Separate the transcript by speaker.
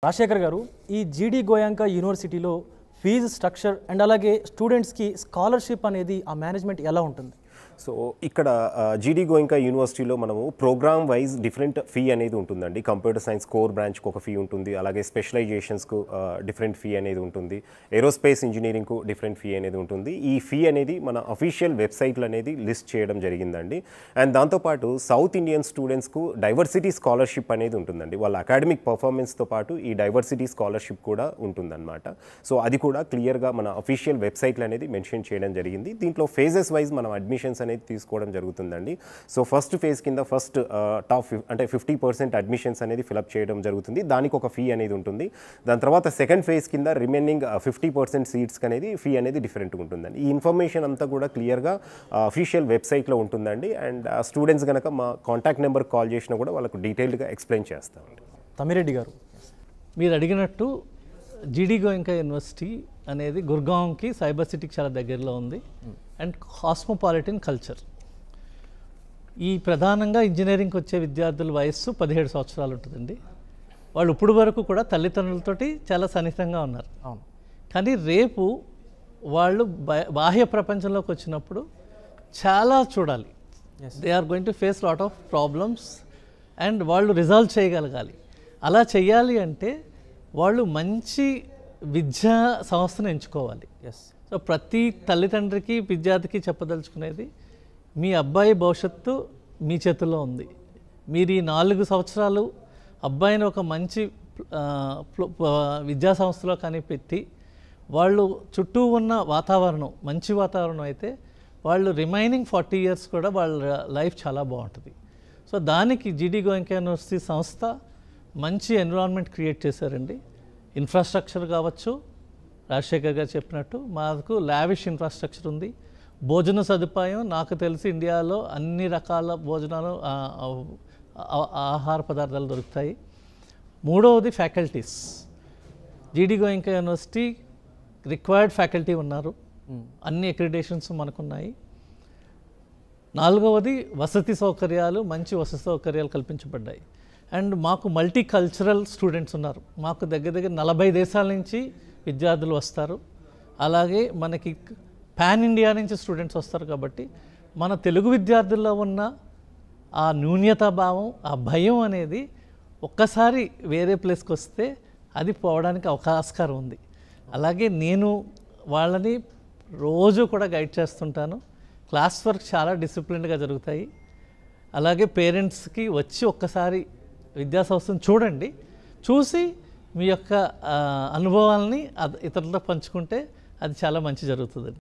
Speaker 1: రాజశేఖర్ గారు ఈ జీడి గోయాంకా యూనివర్సిటీలో ఫీజు స్ట్రక్చర్ అండ్ అలాగే స్టూడెంట్స్కి స్కాలర్షిప్ అనేది ఆ మేనేజ్మెంట్ ఎలా ఉంటుంది?
Speaker 2: సో ఇక్కడ జీడీ గోయింకా యూనివర్సిటీలో మనము ప్రోగ్రామ్ వైజ్ డిఫరెంట్ ఫీ అనేది ఉంటుందండి. కంప్యూటర్ సైన్స్ కోర్ బ్రాంచ్కి ఒక ఫీ ఉంటుంది, అలాగే స్పెషలైజేషన్స్కు డిఫరెంట్ ఫీ అనేది ఉంటుంది, ఏరోస్పేస్ ఇంజనీరింగ్కు డిఫరెంట్ ఫీ అనేది ఉంటుంది. ఈ ఫీ అనేది మన అఫీషియల్ వెబ్సైట్లు అనేది లిస్ట్ చేయడం జరిగిందండి. అండ్ దాంతోపాటు సౌత్ ఇండియన్ స్టూడెంట్స్కు డైవర్సిటీ స్కాలర్షిప్ అనేది ఉంటుందండి. వాళ్ళ అకాడమిక్ పర్ఫార్మెన్స్తో పాటు ఈ డైవర్సిటీ స్కాలర్షిప్ కూడా ఉంటుందన్నమాట. సో అది కూడా క్లియర్గా మన అఫీషియల్ వెబ్సైట్లు అనేది మెన్షన్ చేయడం జరిగింది. దీంట్లో ఫేజెస్ వైజ్ మనం అడ్మిషన్స్ అనేది తీసుకోవడం జరుగుతుందండి. సో ఫస్ట్ ఫేజ్ కింద ఫస్ట్ టాప్ అంటే 50% అడ్మిషన్స్ అనేది ఫిలప్ చేయడం జరుగుతుంది. దానికి ఒక ఫీ అనేది ఉంటుంది. దాని తర్వాత సెకండ్ ఫేజ్ కింద రిమైనింగ్ 50% సీట్స్కి అనేది ఫీ అనేది డిఫరెంట్గా ఉంటుందండి. ఈ ఇన్ఫర్మేషన్ అంతా కూడా క్లియర్గా అఫీషియల్ వెబ్సైట్లో ఉంటుందండి. అండ్ స్టూడెంట్స్ కనుక మా కాంటాక్ట్ నెంబర్ కాల్ చేసినా కూడా వాళ్ళకు డీటెయిల్డ్గా ఎక్స్ప్లెయిన్ చేస్తామండి.
Speaker 1: తమ్మిరెడ్డి గారు,
Speaker 3: మీరు అడిగినట్టు జీడీ గోయింకా యూనివర్సిటీ అనేది గుర్గాంవ్కి సైబర్ సిటీకి చాలా దగ్గరలో ఉంది. And cosmopolitan culture. ఈ ప్రధానంగా ఇంజనీరింగ్కి వచ్చే విద్యార్థుల వయస్సు 17 సంవత్సరాలు ఉంటుందండి. వాళ్ళు ఇప్పుడు వరకు కూడా తల్లిదండ్రులతోటి చాలా సన్నిహితంగా ఉన్నారు.
Speaker 1: అవును.
Speaker 3: కానీ రేపు వాళ్ళు బాహ్య ప్రపంచంలోకి వచ్చినప్పుడు చాలా చూడాలి. They are going to face lot of problems and వాళ్ళు రిజాల్వ్ చేయగలగాలి. అలా చేయాలి అంటే వాళ్ళు మంచి విద్యా సంస్థను ఎంచుకోవాలి. సో ప్రతి తల్లిదండ్రికి విద్యార్థికి చెప్పదలుచుకునేది, మీ అబ్బాయి భవిష్యత్తు మీ చేతుల్లో ఉంది. మీరు ఈ 4 సంవత్సరాలు అబ్బాయిని ఒక మంచి విద్యా సంస్థలో కానీ పెట్టి వాళ్ళు చుట్టూ ఉన్న వాతావరణం మంచి వాతావరణం అయితే వాళ్ళు రిమైనింగ్ 40 years కూడా వాళ్ళ లైఫ్ చాలా బాగుంటుంది. సో దానికి జీడీ గోయింకా యూనివర్సిటీ సంస్థ మంచి ఎన్విరాన్మెంట్ క్రియేట్ చేశారండి. ఇన్ఫ్రాస్ట్రక్చర్ కావచ్చు, రాజశేఖర్ గారు చెప్పినట్టు మాకు లావిష్ ఇన్ఫ్రాస్ట్రక్చర్ ఉంది. భోజన సదుపాయం నాకు తెలిసి ఇండియాలో అన్ని రకాల భోజనాలు ఆహార పదార్థాలు దొరుకుతాయి. మూడవది ఫ్యాకల్టీస్. జీడీ గోయింకా యూనివర్సిటీ రిక్వైర్డ్ ఫ్యాకల్టీ ఉన్నారు, అన్ని అక్రిడేషన్స్ మనకున్నాయి. నాలుగవది వసతి సౌకర్యాలు, మంచి వసతి సౌకర్యాలు కల్పించబడ్డాయి. అండ్ మాకు మల్టీ కల్చరల్ స్టూడెంట్స్ ఉన్నారు. మాకు దగ్గర 40 దేశాల నుంచి విద్యార్థులు వస్తారు. అలాగే మనకి పాన్ ఇండియా నుంచి స్టూడెంట్స్ వస్తారు. కాబట్టి మన తెలుగు విద్యార్థుల్లో ఉన్న ఆ న్యూన్యతా భావం, ఆ భయం అనేది ఒక్కసారి వేరే ప్లేస్కి వస్తే అది పోవడానికి అవకాశం ఉంది. అలాగే నేను వాళ్ళని రోజు కూడా గైడ్ చేస్తుంటాను. క్లాస్ వర్క్ చాలా డిసిప్లిన్డ్గా జరుగుతాయి. అలాగే పేరెంట్స్కి వచ్చి ఒక్కసారి విద్యా సంస్థను చూడండి, చూసి మీ యొక్క అనుభవాలని ఇతరులతో పంచుకుంటే అది చాలా మంచి జరుగుతుంది.